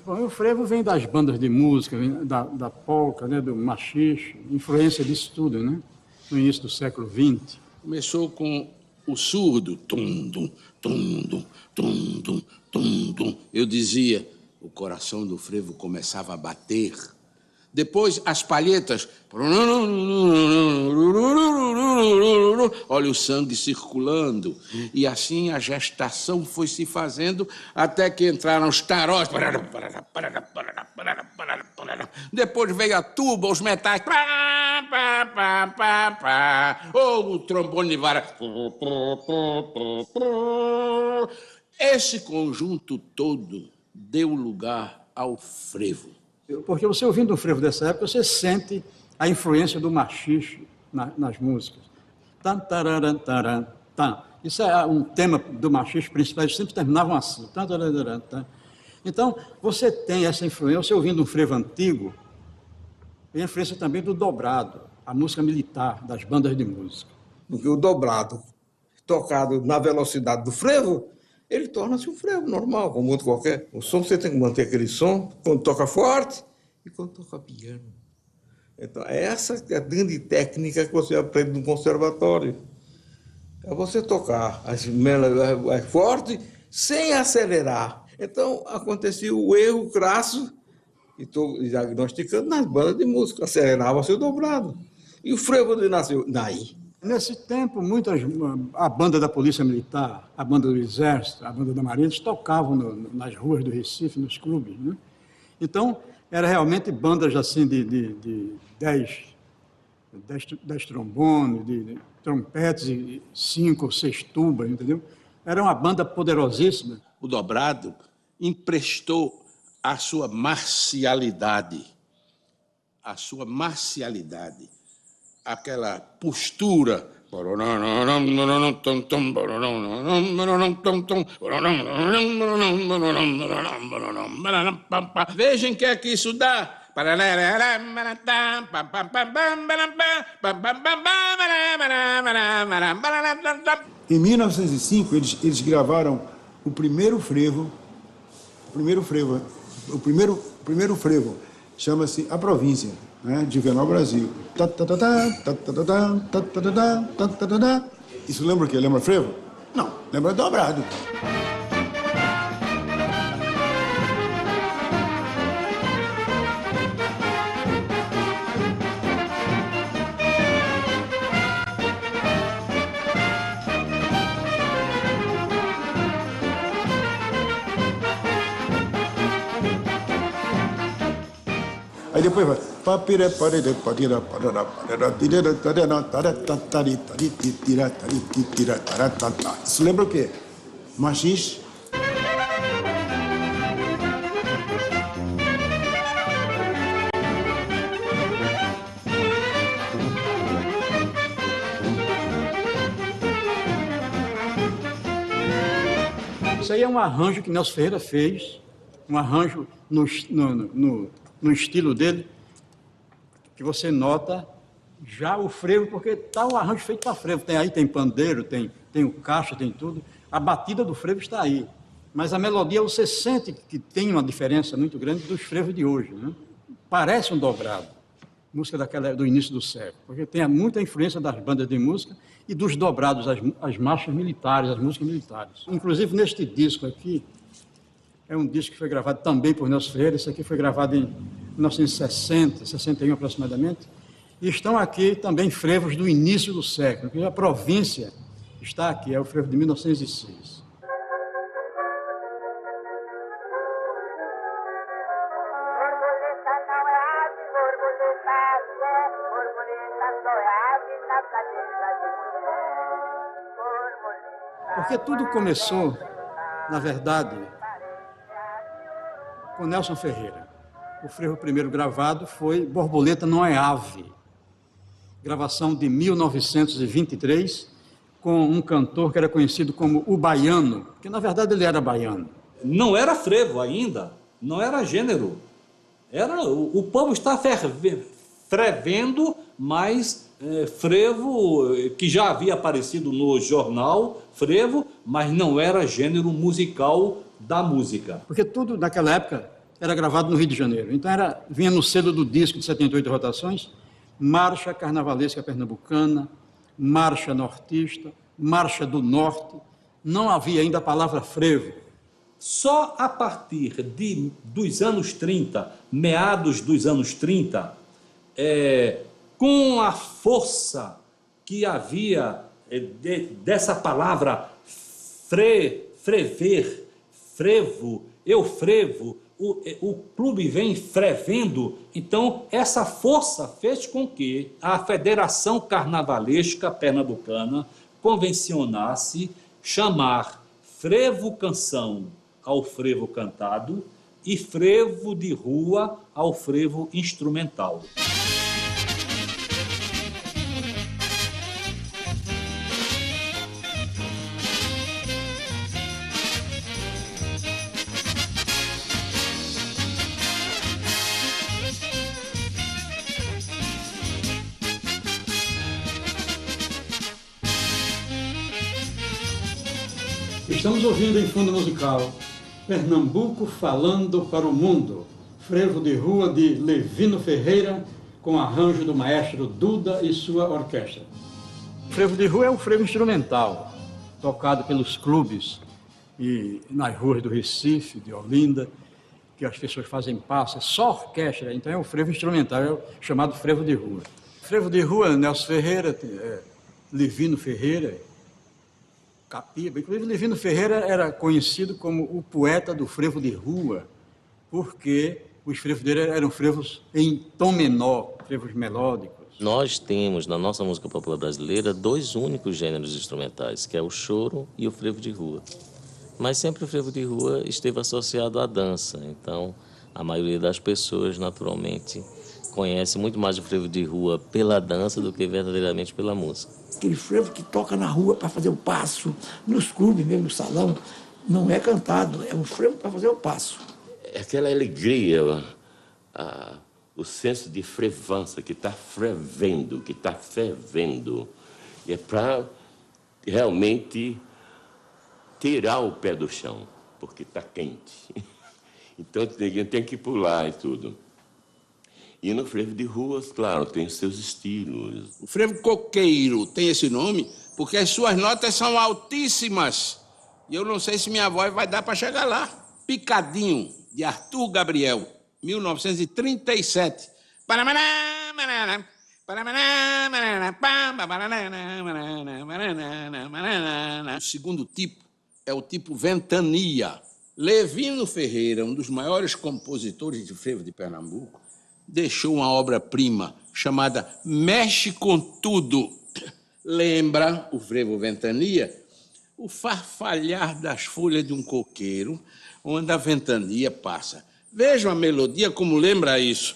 Bom, o frevo vem das bandas de música, vem da polca, né, do machixe, influência disso tudo, né? No início do século XX. Começou com o surdo, tum-dum, tum-dum, tum-dum, tum-dum. Eu dizia, o coração do frevo começava a bater. Depois, as palhetas. Olha o sangue circulando. E assim a gestação foi se fazendo até que entraram os taróis. Depois veio a tuba, os metais. Ou o trombone de vara. Esse conjunto todo deu lugar ao frevo. Porque você ouvindo um frevo dessa época, você sente a influência do machixe nas músicas. Tan, tararan, taran, tan. Isso é um tema do machixe principal, eles sempre terminavam assim. Tan, tararan, tan. Então, você tem essa influência, você ouvindo um frevo antigo, tem a influência também do dobrado, a música militar, das bandas de música. Porque o dobrado, tocado na velocidade do frevo, ele torna-se um frevo normal, como outro qualquer. O som, você tem que manter aquele som quando toca forte e quando toca piano. Então, essa é a grande técnica que você aprende no conservatório. É você tocar as melodias forte sem acelerar. Então, acontecia o erro crasso, e estou diagnosticando nas bandas de música, acelerava-se o dobrado. E o frevo nasceu daí. Nesse tempo, a banda da Polícia Militar, a banda do Exército, a banda da Marinha, eles tocavam nas ruas do Recife, nos clubes, né? Então, eram realmente bandas assim de 10 trombones, de trompetes e 5 ou 6 tubas, entendeu? Era uma banda poderosíssima. O dobrado emprestou a sua marcialidade, aquela postura. Vejam que é que isso dá. Em 1905, eles gravaram o primeiro frevo, chama-se A Província, né, de Venal Brasil. Isso lembra o quê? Lembra frevo? Não, lembra dobrado. Aí depois vai. Isso lembra o quê? Machixe. Isso aí é um arranjo que Nelson Ferreira fez, um arranjo no estilo dele, que você nota já o frevo, porque está o arranjo feito para frevo. Tem pandeiro, tem o caixa, tem tudo. A batida do frevo está aí. Mas a melodia, você sente que tem uma diferença muito grande dos frevos de hoje, né? Parece um dobrado, música do início do século, porque tem muita influência das bandas de música e dos dobrados, as marchas militares, as músicas militares. Inclusive, neste disco aqui, é um disco que foi gravado também por Nelson Ferreira. Esse aqui foi gravado em 1960, 61 aproximadamente. E estão aqui também frevos do início do século, porque a província está aqui, é o frevo de 1906. Porque tudo começou, na verdade, com Nelson Ferreira. O frevo primeiro gravado foi Borboleta Não é Ave, gravação de 1923, com um cantor que era conhecido como o Baiano, que na verdade ele era baiano. Não era frevo ainda, não era gênero. O povo está fervendo, mas frevo, que já havia aparecido no jornal, frevo, mas não era gênero musical da música. Porque tudo naquela época era gravado no Rio de Janeiro. Então vinha no selo do disco de 78 rotações, Marcha Carnavalesca Pernambucana, Marcha Nortista, Marcha do Norte. Não havia ainda a palavra frevo. Só a partir dos anos 30, meados dos anos 30, com a força que havia dessa palavra frever, frevo, eu frevo, o clube vem frevendo, então essa força fez com que a Federação Carnavalesca Pernambucana convencionasse chamar frevo canção ao frevo cantado e frevo de rua ao frevo instrumental. Estamos ouvindo em fundo musical Pernambuco falando para o mundo, frevo de rua de Levino Ferreira, com arranjo do maestro Duda e sua orquestra. Frevo de rua é um frevo instrumental, tocado pelos clubes e nas ruas do Recife, de Olinda, que as pessoas fazem passo, é só orquestra, então é um frevo instrumental, é o chamado frevo de rua. Frevo de rua, Nelson Ferreira, Levino Ferreira, Capiba. Inclusive, Levino Ferreira era conhecido como o poeta do frevo de rua, porque os frevos dele eram frevos em tom menor, frevos melódicos. Nós temos, na nossa música popular brasileira, 2 únicos gêneros instrumentais, que é o choro e o frevo de rua. Mas sempre o frevo de rua esteve associado à dança, então a maioria das pessoas, naturalmente, conhece muito mais o frevo de rua pela dança do que verdadeiramente pela música. Aquele frevo que toca na rua para fazer o passo, nos clubes mesmo, no salão, não é cantado, é um frevo para fazer o passo. É aquela alegria, o senso de frevança que está frevendo, que está fervendo. E é para realmente tirar o pé do chão, porque está quente. Então ninguém tem que pular e tudo. E no frevo de ruas, claro, tem os seus estilos. O frevo coqueiro tem esse nome porque as suas notas são altíssimas. E eu não sei se minha voz vai dar para chegar lá. Picadinho, de Arthur Gabriel, 1937. O segundo tipo é o tipo ventania. Levino Ferreira, um dos maiores compositores de frevo de Pernambuco, deixou uma obra-prima chamada Mexe com Tudo. Lembra o frevo ventania? O farfalhar das folhas de um coqueiro, onde a ventania passa. Vejam a melodia como lembra isso.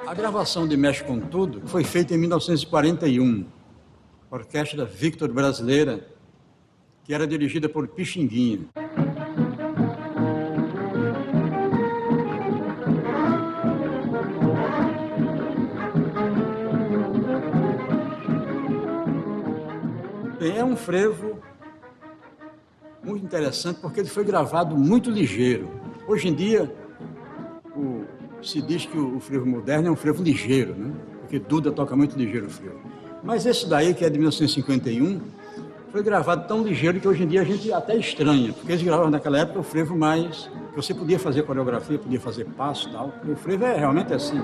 A gravação de Mexe com Tudo foi feita em 1941, Orquestra Victor Brasileira, que era dirigida por Pixinguinha. Bem, é um frevo muito interessante porque ele foi gravado muito ligeiro. Hoje em dia, se diz que o frevo moderno é um frevo ligeiro, né? Porque Duda toca muito ligeiro o frevo. Mas esse daí, que é de 1951, foi gravado tão ligeiro que hoje em dia a gente até estranha, porque eles gravavam naquela época o frevo mais... Você podia fazer coreografia, podia fazer passo e tal. E o frevo é realmente assim.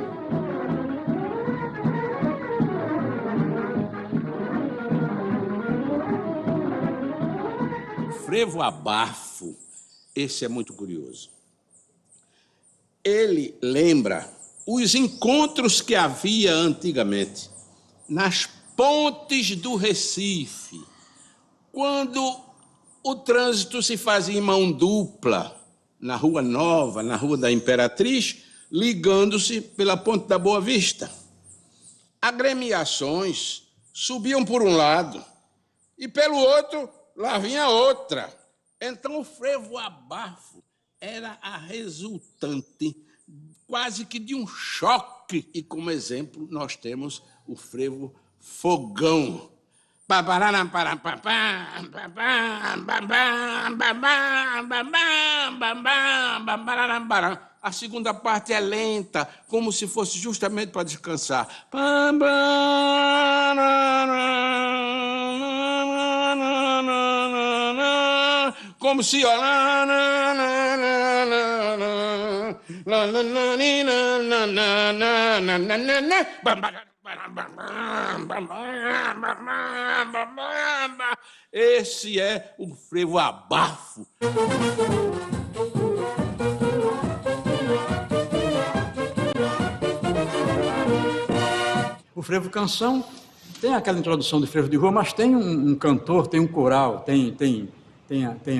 O frevo abafo, esse é muito curioso. Ele lembra os encontros que havia antigamente nas pontes do Recife, quando o trânsito se fazia em mão dupla, na Rua Nova, na Rua da Imperatriz, ligando-se pela Ponte da Boa Vista. Agremiações subiam por um lado e pelo outro lá vinha outra. Então, o frevo abafo era a resultante quase que de um choque. E, como exemplo, nós temos o frevo fogão. A segunda parte é lenta, como se fosse justamente para descansar. Como se... Esse é o frevo abafo. O frevo canção tem aquela introdução de frevo de rua, mas tem um cantor, tem um coral, tem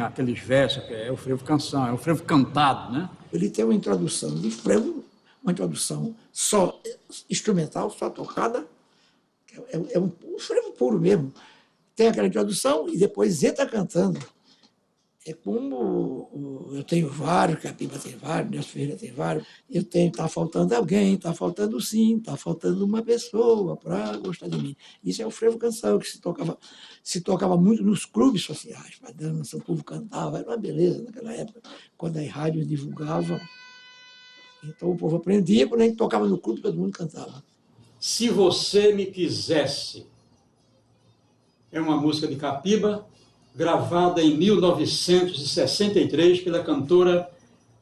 aqueles versos, que é o frevo canção, é o frevo cantado, né? Ele tem uma introdução de frevo, uma introdução só instrumental, só tocada, é um frevo puro mesmo. Tem aquela introdução e depois entra cantando. É como eu tenho vários, Capiba tem vários, Nelson Ferreira tem vários. Eu tenho, está faltando alguém, está faltando sim, está faltando uma pessoa para gostar de mim. Isso é o frevo canção, que se tocava muito nos clubes sociais, para dança, o povo cantava, era uma beleza naquela época, quando as rádios divulgavam. Então o povo aprendia, quando a gente tocava no clube, todo mundo cantava. Se Você Me Quisesse é uma música de Capiba, gravada em 1963 pela cantora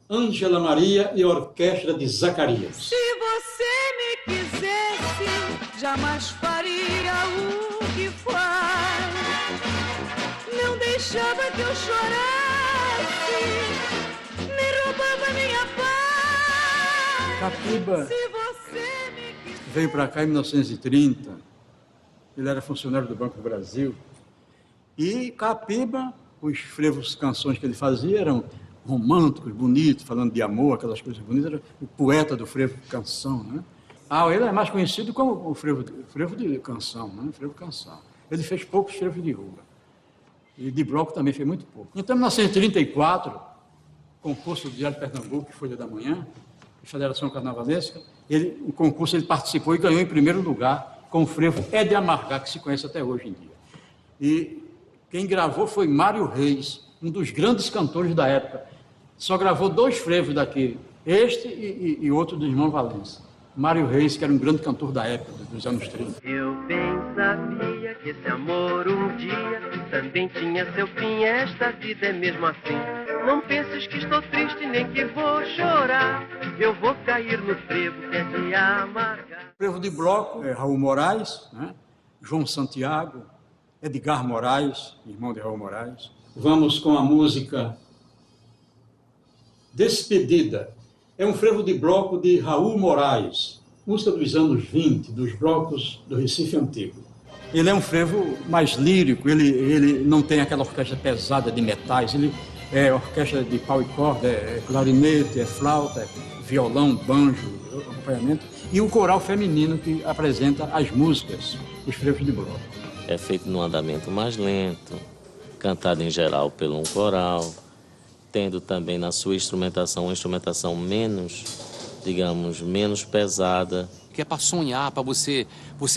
Ângela Maria e orquestra de Zacarias. Se você me quisesse, jamais faria o que faz. Não deixava que eu chorasse, me roubava minha paz. Capiba veio para cá em 1930. Ele era funcionário do Banco do Brasil. E Capiba, os frevos, canções que ele fazia eram românticos, bonitos, falando de amor, aquelas coisas bonitas. Era o poeta do frevo canção, né? Ele é mais conhecido como o frevo de canção, né? Frevo canção. Ele fez poucos frevos de rua. E de bloco também fez muito pouco. Então, em 1934, concurso do Diário de Pernambuco, Folha da Manhã, Federação Carnavalesca, o concurso ele participou e ganhou em primeiro lugar com o frevo É de Amargar, que se conhece até hoje em dia. E quem gravou foi Mário Reis, um dos grandes cantores da época. Só gravou 2 frevos daqui, este e outro do irmão Valença. Mário Reis, que era um grande cantor da época, dos anos 30. Eu bem sabia que esse amor um dia também tinha seu fim. Esta vida é mesmo assim. Não penses que estou triste nem que vou chorar. Eu vou cair no frevo que é de amargar. Frevo de bloco, Raul Moraes, né? João Santiago, Edgar Moraes, irmão de Raul Moraes. Vamos com a música Despedida. É um frevo de bloco de Raul Moraes, música dos anos 20, dos blocos do Recife Antigo. Ele é um frevo mais lírico, ele não tem aquela orquestra pesada de metais, ele é orquestra de pau e corda, é clarinete, é flauta, é violão, banjo, acompanhamento, e um coral feminino que apresenta as músicas, os frevos de bloco. É feito num andamento mais lento, cantado em geral por um coral, tendo também na sua instrumentação uma instrumentação menos, digamos, menos pesada. Que é para sonhar, para você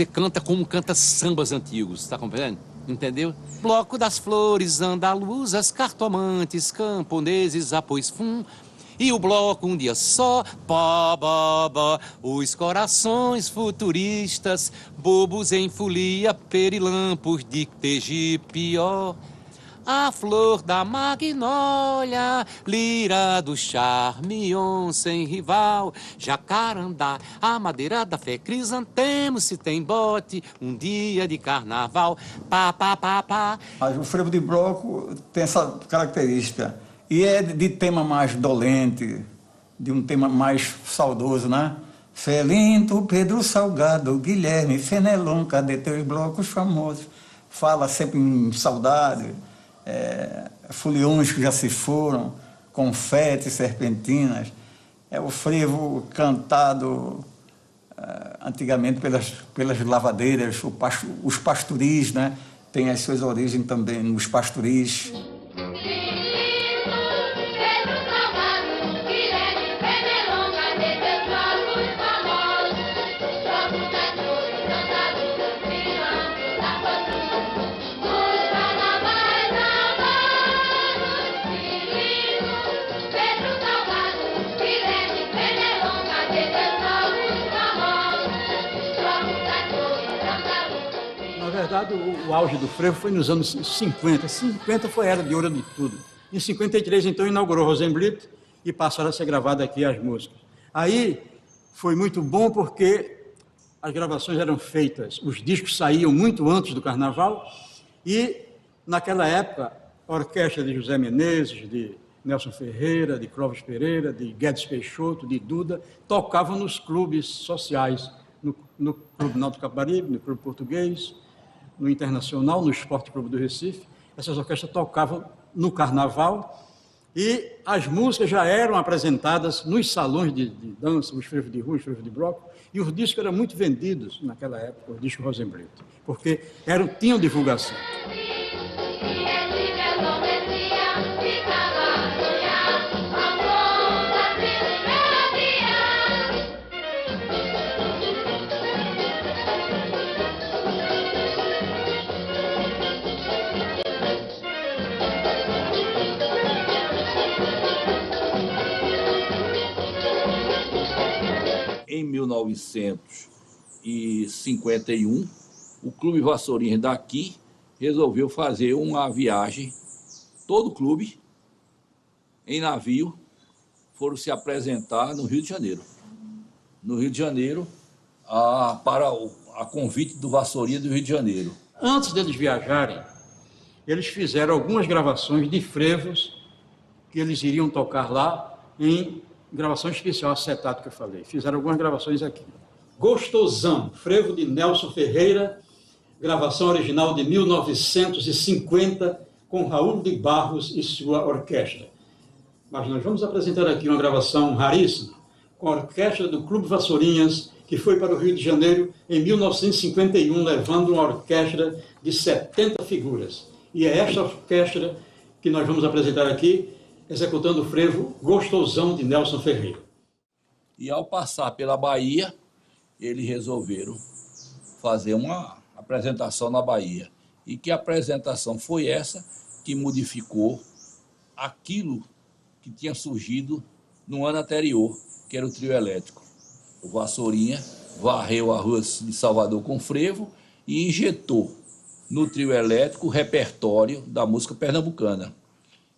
canta como canta sambas antigos, tá compreendendo? Entendeu? Bloco das flores andaluzas, cartomantes, camponeses, após fum. E o bloco um dia só, pó, bó, bó, os corações futuristas, bobos em folia, perilampos de Tegipió. A flor da magnólia, lira do charme, sem rival, jacarandá, a madeira da fé, crisantemo, se tem bote, um dia de carnaval, pá, pá, pá, pá. O frevo de bloco tem essa característica, e é de tema mais dolente, de um tema mais saudoso, né? Felinto, Pedro Salgado, Guilherme, Fenelon, cadê teus blocos famosos? Fala sempre em saudade. Foliões que já se foram, confetes, serpentinas. É o frevo cantado antigamente pelas lavadeiras, os pastoris, né? Tem as suas origens também nos pastoris. engraçado, o auge do frevo foi nos anos 50. 50 foi a era de ouro de tudo. Em 53, então, inaugurou Rosenblit e passaram a ser gravadas aqui as músicas. Aí foi muito bom porque as gravações eram feitas, os discos saíam muito antes do Carnaval e, naquela época, a orquestra de José Menezes, de Nelson Ferreira, de Clóvis Pereira, de Guedes Peixoto, de Duda, tocavam nos clubes sociais, no Clube Náutico Capibaribe, no Clube Português, no Internacional, no Esporte Clube do Recife. Essas orquestras tocavam no Carnaval e as músicas já eram apresentadas nos salões de dança, os frevos de rua, os frevos de bloco, e os discos eram muito vendidos naquela época, os discos Rosenblit, porque tinham divulgação. Em 1951, o Clube Vassourinhas daqui resolveu fazer uma viagem, todo o clube, em navio, foram se apresentar no Rio de Janeiro. No Rio de Janeiro, para a convite do Vassourinhas do Rio de Janeiro. Antes deles viajarem, eles fizeram algumas gravações de frevos que eles iriam tocar lá em gravação especial, acetato que eu falei. Fizeram algumas gravações aqui. Gostosão, frevo de Nelson Ferreira, gravação original de 1950, com Raul de Barros e sua orquestra. Mas nós vamos apresentar aqui uma gravação raríssima, com a orquestra do Clube Vassourinhas, que foi para o Rio de Janeiro em 1951, levando uma orquestra de 70 figuras. E é esta orquestra que nós vamos apresentar aqui, executando o frevo Gostosão de Nelson Ferreira. E ao passar pela Bahia, eles resolveram fazer uma apresentação na Bahia. E que apresentação foi essa que modificou aquilo que tinha surgido no ano anterior, que era o trio elétrico. O Vassourinha varreu a rua de Salvador com frevo e injetou no trio elétrico o repertório da música pernambucana.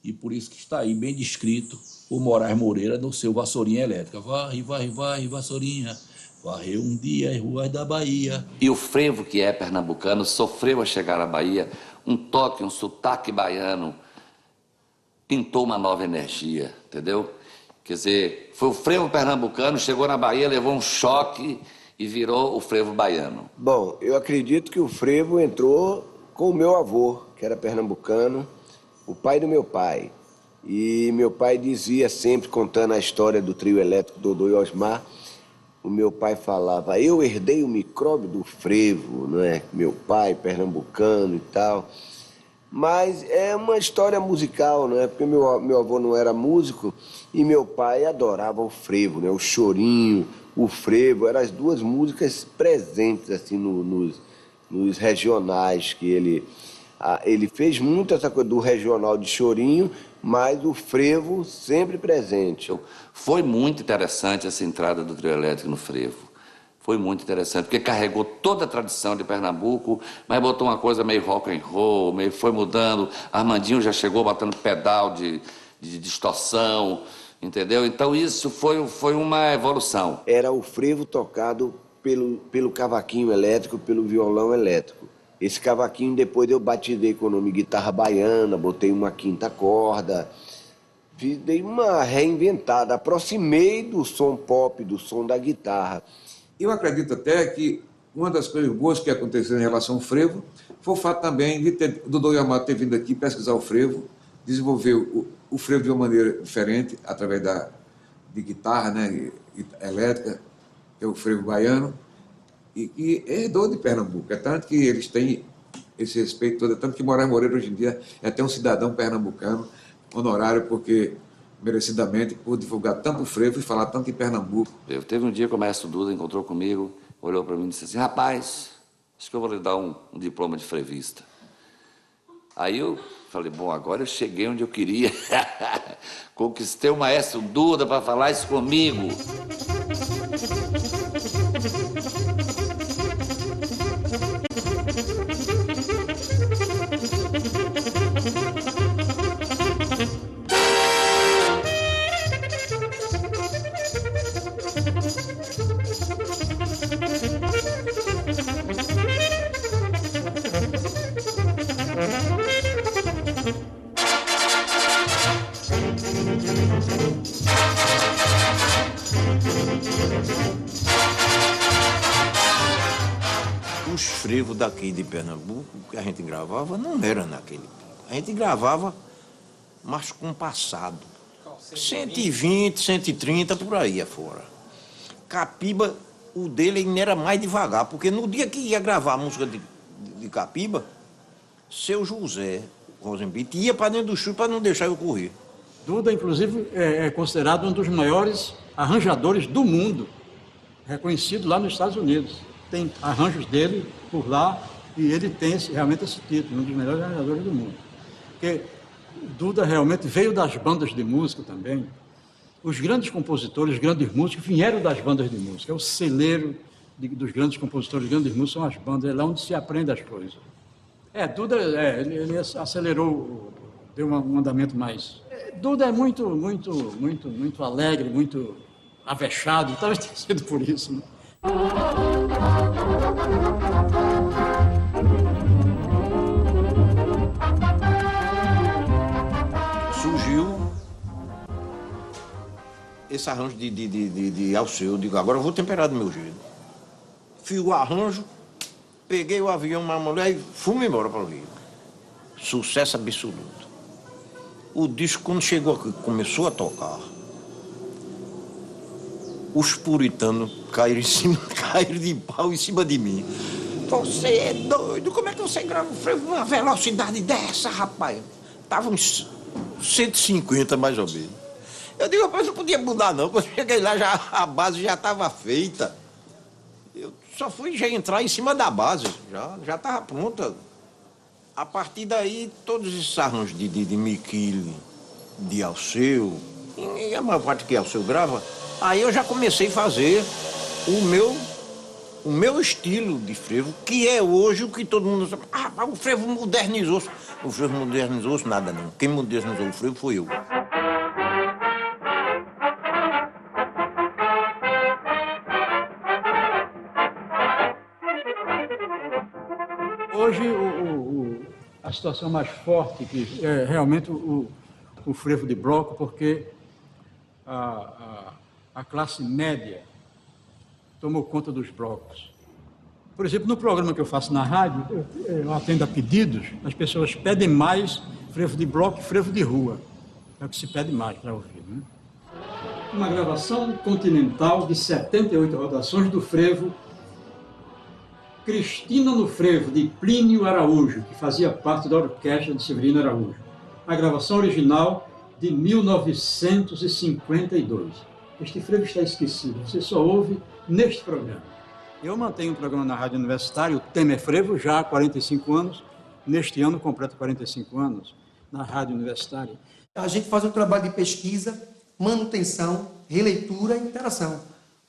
E por isso que está aí bem descrito o Moraes Moreira no seu Vassourinha Elétrica. Varre, varre, varre, Vassourinha, varreu um dia as ruas da Bahia. E o frevo, que é pernambucano, sofreu a chegar à Bahia, um toque, um sotaque baiano, pintou uma nova energia, entendeu? Quer dizer, foi o frevo pernambucano, chegou na Bahia, levou um choque e virou o frevo baiano. Bom, eu acredito que o frevo entrou com o meu avô, que era pernambucano, o pai do meu pai. E meu pai dizia sempre, contando a história do trio elétrico Dodô e Osmar, o meu pai falava, eu herdei o micróbio do frevo, não é? Meu pai, pernambucano e tal. Mas é uma história musical, não é? Porque meu avô não era músico e meu pai adorava o frevo, né? O chorinho, o frevo, eram as duas músicas presentes assim nos regionais que ele fez muito essa coisa do regional de chorinho, mas o frevo sempre presente. Foi muito interessante essa entrada do trio elétrico no frevo. Foi muito interessante, porque carregou toda a tradição de Pernambuco, mas botou uma coisa meio rock and roll, meio foi mudando. Armandinho já chegou botando pedal de distorção, entendeu? Então isso foi uma evolução. Era o frevo tocado pelo cavaquinho elétrico, pelo violão elétrico. Esse cavaquinho depois eu batizei com o nome guitarra baiana, botei uma quinta corda, dei uma reinventada, aproximei do som pop, do som da guitarra. Eu acredito até que uma das coisas boas que aconteceu em relação ao frevo foi o fato também de o Dodô Yamato ter vindo aqui pesquisar o frevo, desenvolveu o frevo de uma maneira diferente, através de guitarra, né, elétrica, que é o frevo baiano, e herdou de Pernambuco. É tanto que eles têm esse respeito todo, é tanto que Moraes Moreira hoje em dia é até um cidadão pernambucano, honorário, porque merecidamente por divulgar tanto o frevo e falar tanto em Pernambuco. Teve um dia que o maestro Duda encontrou comigo, olhou para mim e disse assim, rapaz, acho que eu vou lhe dar um diploma de frevista. Aí eu falei, bom, agora eu cheguei onde eu queria. Conquistei o maestro Duda para falar isso comigo. frevo daqui de Pernambuco, que a gente gravava, não era naquele. A gente gravava, mas compassado. 120, 130, por aí afora. Capiba, o dele ainda era mais devagar, porque no dia que ia gravar a música de Capiba, seu José Rosenblit ia para dentro do estúdio para não deixar eu correr. Duda, inclusive, é considerado um dos maiores arranjadores do mundo, reconhecido lá nos Estados Unidos. Tem arranjos dele por lá e ele tem realmente esse título, um dos melhores arranjadores do mundo. Porque Duda realmente veio das bandas de música também. Os grandes compositores, os grandes músicos vieram das bandas de música. É o celeiro dos grandes compositores, dos grandes músicos são as bandas, é lá onde se aprende as coisas. Duda, ele acelerou, deu um andamento mais... Duda é muito alegre, muito avexado, talvez tenha sido por isso, né? Surgiu esse arranjo de Alceu. Eu digo, agora eu vou temperar do meu jeito. Fiz o arranjo, peguei o avião, uma mulher e fui embora para o Rio. Sucesso absoluto. O disco, quando chegou aqui, começou a tocar, os puritanos caíram de pau em cima de mim. Você é doido? Como é que você grava um frevo numa velocidade dessa, rapaz? Tava uns 150, mais ou menos. Eu digo, rapaz, não podia mudar não. Quando eu cheguei lá, a base já estava feita. Eu só fui já entrar em cima da base, já estava pronta. A partir daí, todos esses arranjos de Miquile, de Alceu, e a maior parte que Alceu grava, aí eu já comecei a fazer o meu estilo de frevo, que é hoje o que todo mundo sabe. Ah, o frevo modernizou-se. O frevo modernizou-se nada não. Quem modernizou o frevo foi eu. Hoje, a situação mais forte que é realmente o frevo de bloco, porque a classe média tomou conta dos blocos. Por exemplo, no programa que eu faço na rádio, eu atendo a pedidos, as pessoas pedem mais frevo de bloco e frevo de rua. É o que se pede mais para ouvir, né? Uma gravação continental de 78 rotações do frevo Cristina no Frevo, de Plínio Araújo, que fazia parte da orquestra de Severino Araújo. A gravação original de 1952. Este frevo está esquecido, você só ouve neste programa. Eu mantenho um programa na Rádio Universitária, o Temer Frevo, já há 45 anos. Neste ano completo 45 anos na Rádio Universitária. A gente faz um trabalho de pesquisa, manutenção, releitura e interação.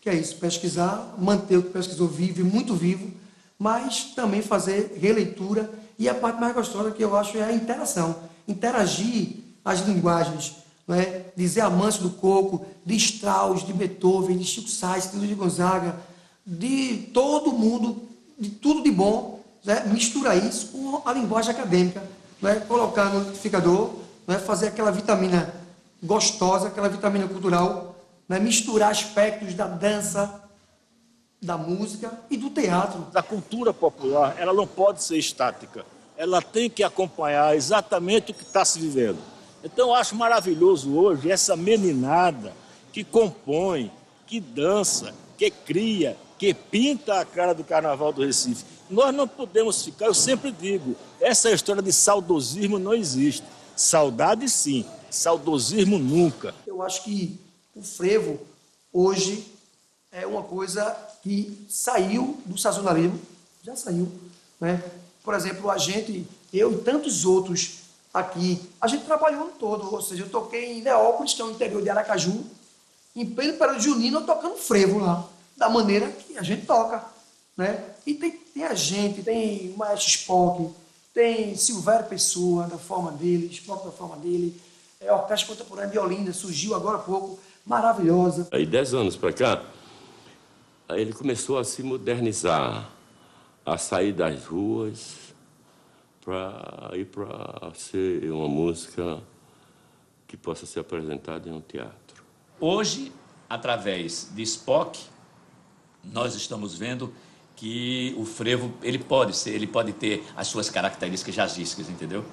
Que é isso, pesquisar, manter o que pesquisou vivo e muito vivo, mas também fazer releitura. E a parte mais gostosa que eu acho é a interação. Interagir as linguagens, não é? De Zé Amâncio do Coco, de Strauss, de Beethoven, de Chico Science, de Luiz Gonzaga, de todo mundo, de tudo de bom, né? Misturar isso com a linguagem acadêmica, né? Colocar no liquidificador, né? Fazer aquela vitamina gostosa, aquela vitamina cultural, né? Misturar aspectos da dança, da música e do teatro. A cultura popular, ela não pode ser estática. Ela tem que acompanhar exatamente o que está se vivendo. Então, eu acho maravilhoso hoje essa meninada que compõe, que dança, que cria, que pinta a cara do Carnaval do Recife. Nós não podemos ficar, eu sempre digo, essa história de saudosismo não existe. Saudade sim, saudosismo nunca. Eu acho que o frevo, hoje, é uma coisa que saiu do sazonalismo, já saiu, né? Por exemplo, eu e tantos outros aqui, a gente trabalhou no todo, ou seja, eu toquei em Neópolis, que é o interior de Aracaju, em pleno período junino, eu tocando frevo lá, da maneira que a gente toca, né? E tem a gente, tem o Maestro Spock, tem Silvério Pessoa, da forma dele, Spock da forma dele, a Orquestra Contemporânea de Olinda, surgiu agora há pouco, maravilhosa. Aí 10 anos para cá, aí ele começou a se modernizar, a sair das ruas para ir para ser uma música que possa ser apresentada em um teatro. Hoje, através de Spock, nós estamos vendo que o frevo ele pode ter as suas características jazzísticas, entendeu?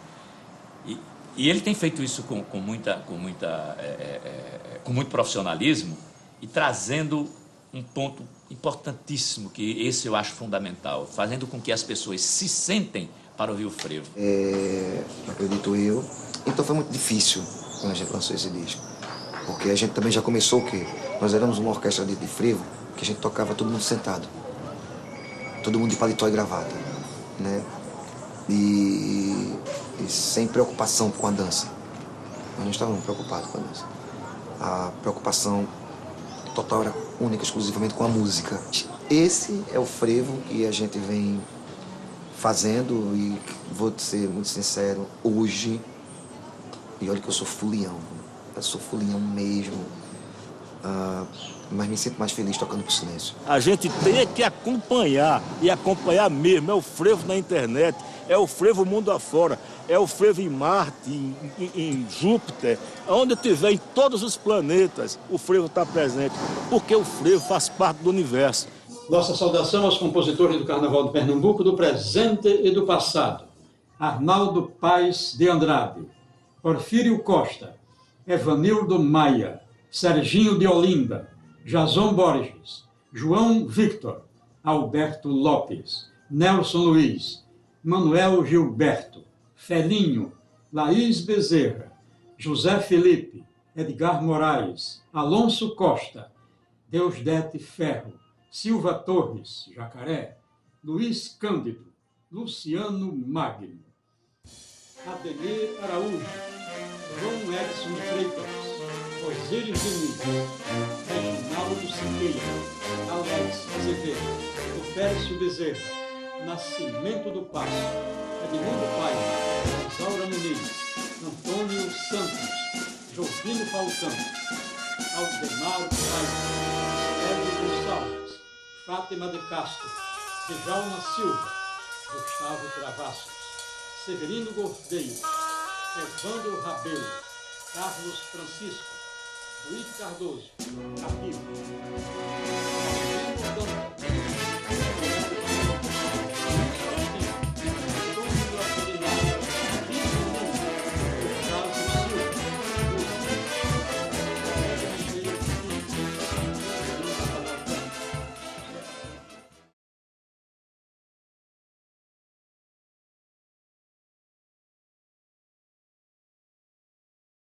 E ele tem feito isso com muito profissionalismo e trazendo um ponto importantíssimo, que esse eu acho fundamental, fazendo com que as pessoas se sentem para ouvir o frevo. Acredito eu. Então foi muito difícil quando a gente lançou esse disco, porque a gente também já começou o quê? Nós éramos uma orquestra de frevo que a gente tocava todo mundo sentado, todo mundo de paletó e gravata, né? E sem preocupação com a dança. Nós não estávamos preocupados com a dança. A preocupação total era única, exclusivamente com a música. Esse é o frevo que a gente vem fazendo e vou ser muito sincero, hoje, e olha que eu sou fulião mesmo, mas me sinto mais feliz tocando pro silêncio. A gente tem que acompanhar, e acompanhar mesmo. É o frevo na internet, é o frevo mundo afora, é o frevo em Marte, em Júpiter, onde tiver, em todos os planetas, o frevo está presente, porque o frevo faz parte do universo. Nossa saudação aos compositores do Carnaval de Pernambuco do presente e do passado. Arnaldo Paes de Andrade, Porfírio Costa, Evanildo Maia, Serginho de Olinda, Jason Borges, João Victor, Alberto Lopes, Nelson Luiz, Manuel Gilberto, Felinho, Laís Bezerra, José Felipe, Edgar Moraes, Alonso Costa, Deusdete Ferro, Silva Torres, Jacaré, Luiz Cândido, Luciano Magno, Adenir Araújo, João Edson Freitas, Osíris Diniz, Reginaldo Siqueira, Alex Azevedo, Ofércio Bezerra, Nascimento do Passo, Edmundo Paiva, Isaura Muniz, Antônio Santos, Jovino Falcão, Aldemar Paiva, Hélio Gonçalves, Fátima de Castro, Djalma Silva, Gustavo Travassos, Severino Gordeiro, Evandro Rabelo, Carlos Francisco, Luiz Cardoso, Capilo,